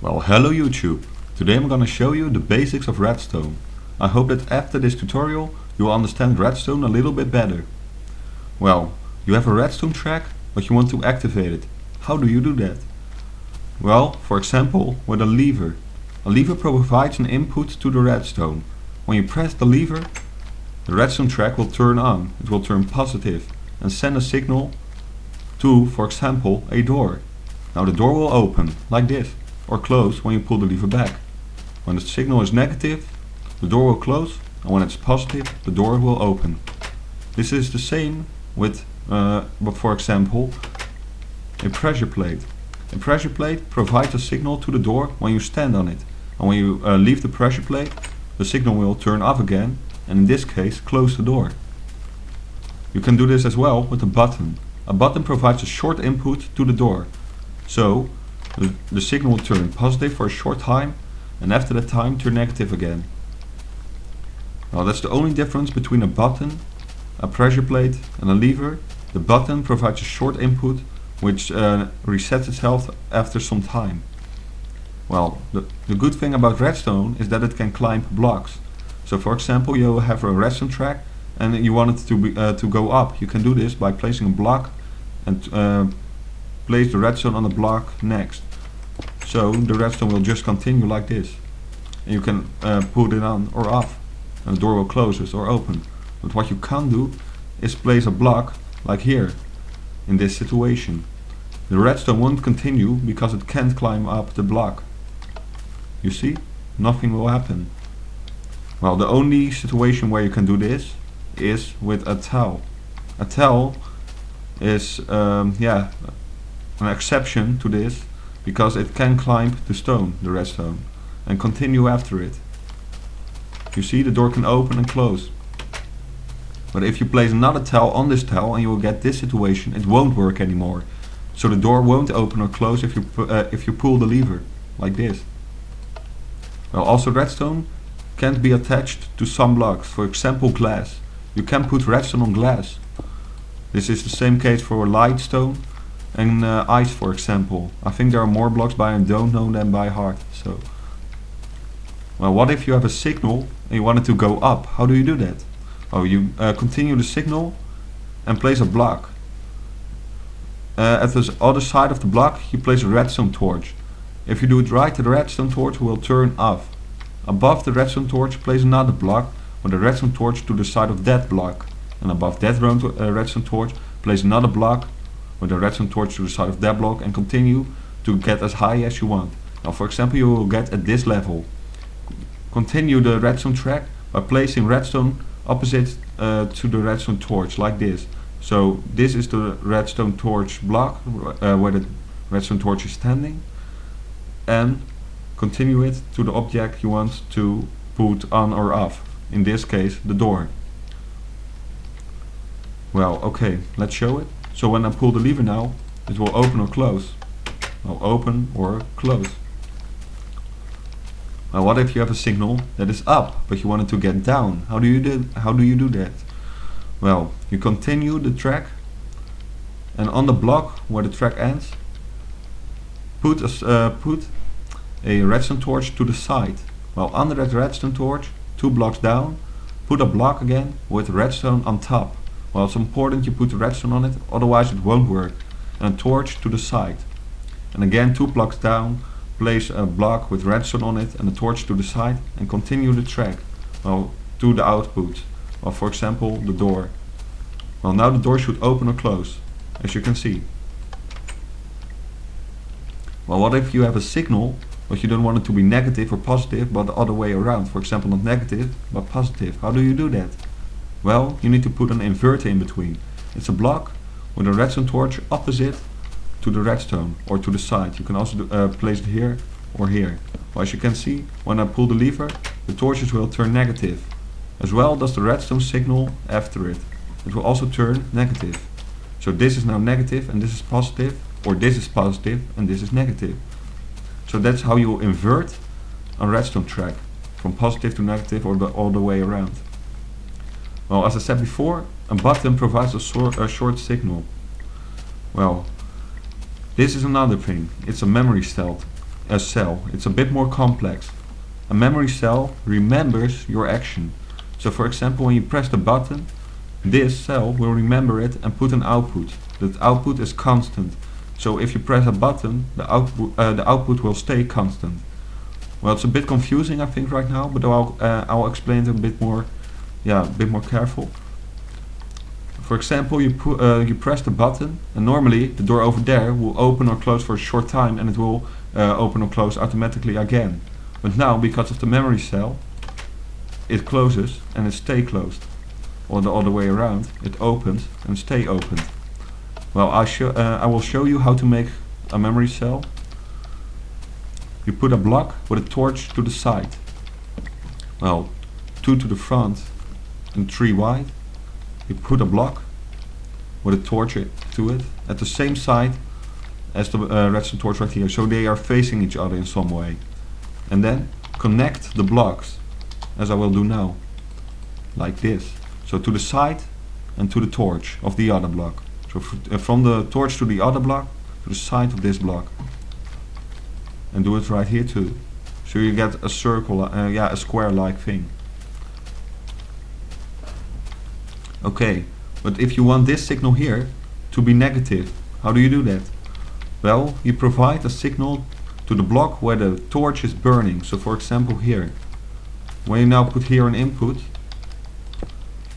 Well, hello YouTube! Today I'm gonna show you the basics of Redstone. I hope that after this tutorial you will understand Redstone a little bit better. Well, you have a Redstone track, but you want to activate it. How do you do that? Well, for example, with a lever. A lever provides an input to the Redstone. When you press the lever, the Redstone track will turn on. It will turn positive and send a signal to, for example, a door. Now the door will open, like this, or close when you pull the lever back. When the signal is negative, the door will close, and when it's positive, the door will open. This is the same with, for example, a pressure plate. A pressure plate provides a signal to the door when you stand on it. And when you leave the pressure plate, the signal will turn off again, and in this case, close the door. You can do this as well with a button. A button provides a short input to the door. So, the signal will turn positive for a short time, and after that time turn negative again. Now that's the only difference between a button, a pressure plate and a lever. The button provides a short input which resets itself after some time. Well, the good thing about Redstone is that it can climb blocks. So for example, you have a Redstone track and you want it to go up. You can do this by placing a block and place the redstone on the block next. So the redstone will just continue like this. And you can put it on or off, and the door will close or open. But what you can't do is place a block like here, in this situation. The redstone won't continue because it can't climb up the block. You see? Nothing will happen. Well, the only situation where you can do this is with a towel. A towel is an exception to this, because it can climb the stone, the redstone, and continue after it. You see, the door can open and close. But if you place another towel on this towel and you will get this situation, it won't work anymore. So the door won't open or close if you pull the lever, like this. Well, also redstone can't be attached to some blocks, for example glass. You can put redstone on glass. This is the same case for lightstone and ice, for example. I think there are more blocks, but I don't know them by heart. So, well, what if you have a signal and you want it to go up? How do you do that? Oh, you continue the signal and place a block. At the other side of the block, you place a redstone torch. If you do it right, the redstone torch will turn off. Above the redstone torch, place another block with a redstone torch to the side of that block. And above that redstone torch, place another block with a redstone torch to the side of that block, and continue to get as high as you want. Now for example, you will get at this level. Continue the redstone track by placing redstone opposite to the redstone torch, like this. So this is the redstone torch block where the redstone torch is standing, and continue it to the object you want to put on or off, in this case the door. Well, okay, let's show it. So when I pull the lever now, it will open or close. Well, open or close. Now what if you have a signal that is up, but you want it to get down? How do you do that? Well, you continue the track, and on the block where the track ends, put a redstone torch to the side. Well, under that redstone torch, 2 blocks down, put a block again with redstone on top. Well, it's important you put the redstone on it, otherwise it won't work. And a torch to the side. And again, 2 blocks down, place a block with redstone on it and a torch to the side, and continue the track, well, to the output. Well, for example, the door. Well, now the door should open or close, as you can see. Well, what if you have a signal, but you don't want it to be negative or positive, but the other way around? For example, not negative, but positive. How do you do that? Well, you need to put an inverter in between. It's a block with a redstone torch opposite to the redstone, or to the side. You can also place it here or here. Well, as you can see, when I pull the lever, the torches will turn negative, as well does the redstone signal after it. It will also turn negative. So this is now negative and this is positive, or this is positive and this is negative. So that's how you invert a redstone track, from positive to negative, or all the way around. Well, as I said before, a button provides a short signal. Well, this is another thing. It's a memory cell. cell. It's a bit more complex. A memory cell remembers your action. So for example, when you press the button, this cell will remember it and put an output. That output is constant. So if you press a button, the output will stay constant. Well, it's a bit confusing, I think, right now, but I'll explain it a bit more, a bit more careful. For example, you press the button, and normally the door over there will open or close for a short time, and it will open or close automatically again. But now, because of the memory cell, it closes and it stays closed. Or the other way around, it opens and stay opened. Well, I will show you how to make a memory cell. You put a block with a torch to the side. Well, 2 to the front and 3 wide. You put a block with a torch to it at the same side as the redstone torch right here, so they are facing each other in some way. And then connect the blocks, as I will do now, like this. So to the side and to the torch of the other block. So from the torch to the other block to the side of this block. And do it right here too. So you get a circle, a square-like thing. Okay, but if you want this signal here to be negative, how do you do that? Well, you provide a signal to the block where the torch is burning. So for example here, when you now put here an input,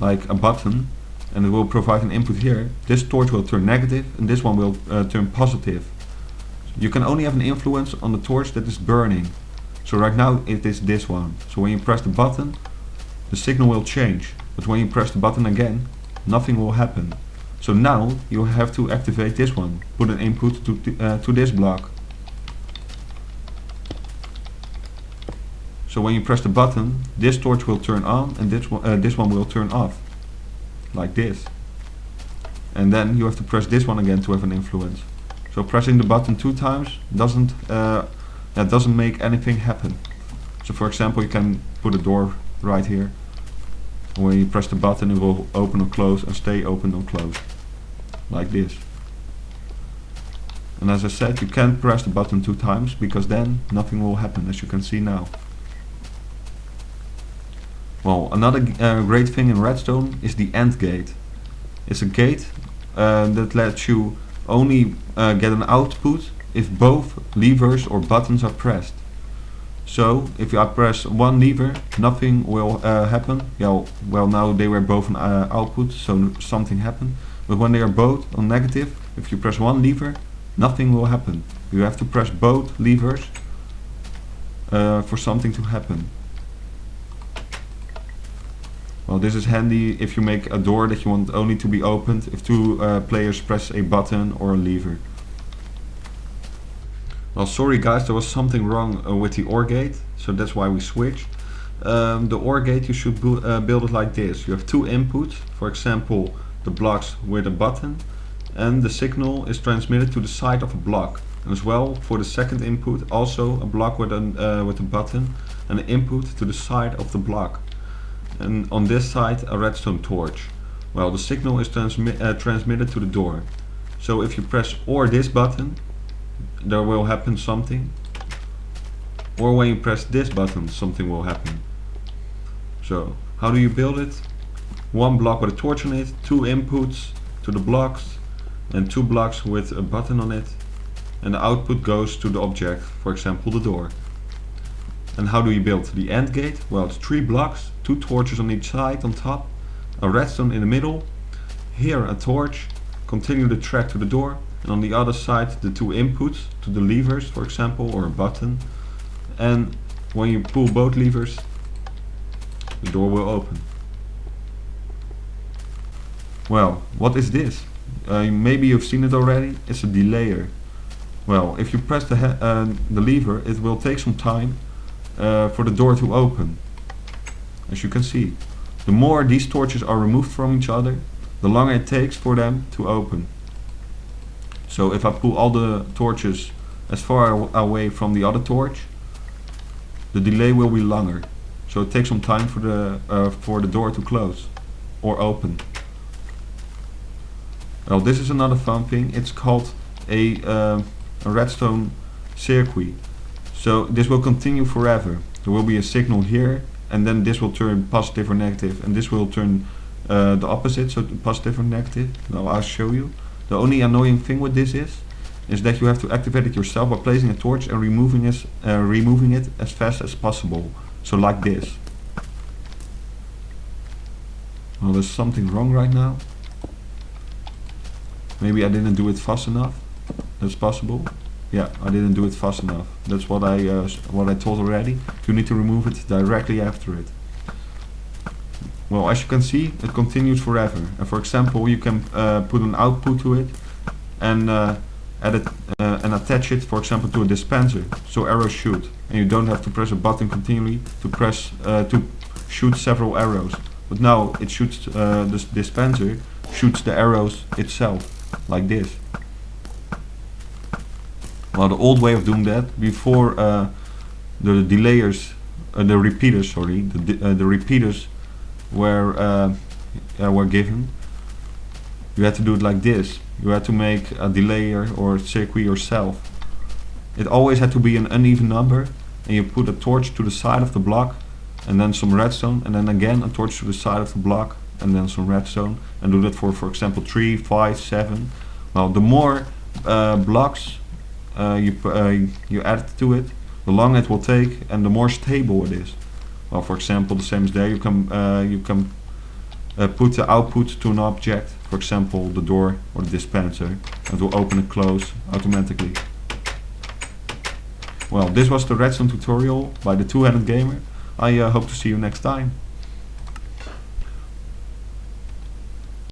like a button, and it will provide an input here, this torch will turn negative and this one will turn positive. You can only have an influence on the torch that is burning. So right now it is this one. So when you press the button, the signal will change. But when you press the button again, nothing will happen. So now you have to activate this one. Put an input to this block. So when you press the button, this torch will turn on and this one will turn off. Like this. And then you have to press this one again to have an influence. So pressing the button 2 times doesn't make anything happen. So for example, you can put a door right here. When you press the button, it will open or close and stay open or closed. Like this. And as I said, you can't press the button 2 times because then nothing will happen, as you can see now. Well, another great thing in Redstone is the AND gate. It's a gate that lets you only get an output if both levers or buttons are pressed. So if I press one lever, nothing will happen. Yeah, well, now they were both on output, so something happened. But when they are both on negative, if you press one lever, nothing will happen. You have to press both levers for something to happen. Well, this is handy if you make a door that you want only to be opened if 2 players press a button or a lever. Well, sorry guys, there was something wrong with the OR gate, so that's why we switched. The OR gate, you should build it like this. You have 2 inputs, for example the blocks with a button, and the signal is transmitted to the side of a block. And as well, for the second input, also a block with a button and an input to the side of the block. And on this side a redstone torch. Well, the signal is transmitted to the door. So if you press or this button, there will happen something. Or when you press this button, something will happen. So how do you build it? 1 block with a torch on it, 2 inputs to the blocks, and 2 blocks with a button on it. And the output goes to the object, for example the door. And how do you build the AND gate? Well, it's 3 blocks, 2 torches on each side on top, a redstone in the middle, here a torch, continue the track to the door, and on the other side the 2 inputs to the levers, for example, or a button. And when you pull both levers, the door will open. Well, what is this? Maybe you've seen it already. It's a delayer. Well, if you press the lever, it will take some time for the door to open. As you can see, the more these torches are removed from each other, the longer it takes for them to open. So if I pull all the torches as far away from the other torch, the delay will be longer. So it takes some time for the door to close or open. Well, this is another fun thing. It's called a redstone circuit. So this will continue forever. There will be a signal here, and then this will turn positive or negative, and this will turn the opposite, so positive or negative. Now I'll show you. The only annoying thing with this is that you have to activate it yourself by placing a torch and removing it as fast as possible. So like this. Well, there's something wrong right now. Maybe I didn't do it fast enough. That's possible. Yeah, I didn't do it fast enough. That's what I told already. You need to remove it directly after it. Well, as you can see, it continues forever. And for example, you can put an output to it and add it and attach it, for example, to a dispenser, so arrows shoot, and you don't have to press a button continually to shoot several arrows. But now it shoots this dispenser shoots the arrows itself, like this. Well, the old way of doing that, before the delayers, the repeaters, sorry, the repeaters were given, you had to do it like this. You had to make a delayer or circuit yourself. It always had to be an uneven number, and you put a torch to the side of the block, and then some redstone, and then again a torch to the side of the block, and then some redstone, and do that for example 3, 5, 7. Well, the more blocks you add to it, the longer it will take, and the more stable it is. Well, for example, the same as there, you can put the output to an object, for example the door or the dispenser, and it will open and close automatically. Well, this was the redstone tutorial by the Two-Headed Gamer. I hope to see you next time.